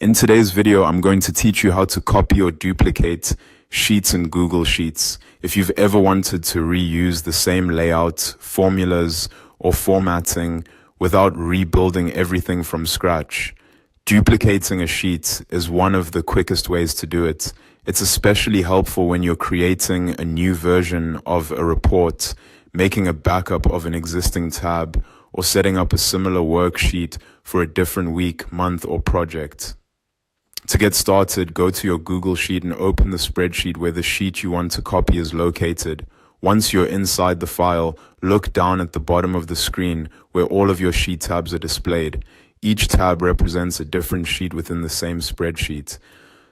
In today's video, I'm going to teach you how to copy or duplicate sheets in Google Sheets. If you've ever wanted to reuse the same layout, formulas, or formatting without rebuilding everything from scratch, duplicating a sheet is one of the quickest ways to do it. It's especially helpful when you're creating a new version of a report, making a backup of an existing tab, or setting up a similar worksheet for a different week, month, or project. To get started, go to your Google Sheet and open the spreadsheet where the sheet you want to copy is located. Once you're inside the file, look down at the bottom of the screen where all of your sheet tabs are displayed. Each tab represents a different sheet within the same spreadsheet.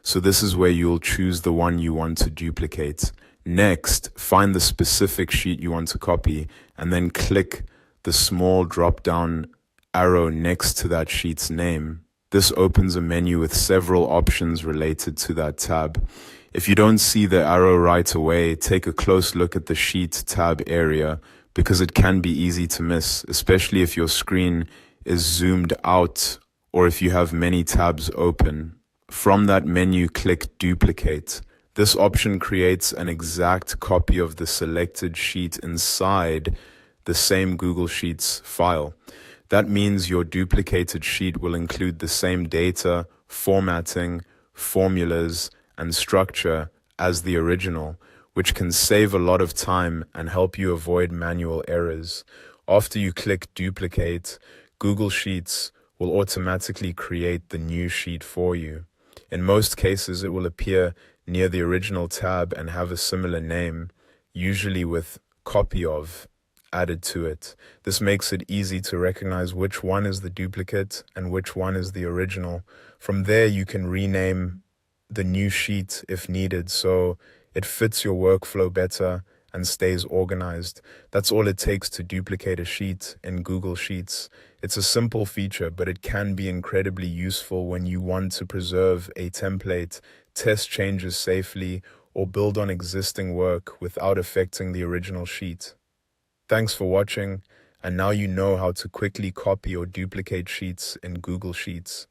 So this is where you'll choose the one you want to duplicate. Next, find the specific sheet you want to copy and then click the small drop-down arrow next to that sheet's name. This opens a menu with several options related to that tab. If you don't see the arrow right away, take a close look at the Sheet tab area because it can be easy to miss, especially if your screen is zoomed out or if you have many tabs open. From that menu, click Duplicate. This option creates an exact copy of the selected sheet inside the same Google Sheets file. That means your duplicated sheet will include the same data, formatting, formulas, and structure as the original, which can save a lot of time and help you avoid manual errors. After you click Duplicate, Google Sheets will automatically create the new sheet for you. In most cases, it will appear near the original tab and have a similar name, usually with "copy of" added to it. This makes it easy to recognize which one is the duplicate and which one is the original. From there, you can rename the new sheet if needed, so it fits your workflow better and stays organized. That's all it takes to duplicate a sheet in Google Sheets. It's a simple feature, but it can be incredibly useful when you want to preserve a template, test changes safely, or build on existing work without affecting the original sheet. Thanks for watching, and now you know how to quickly copy or duplicate sheets in Google Sheets.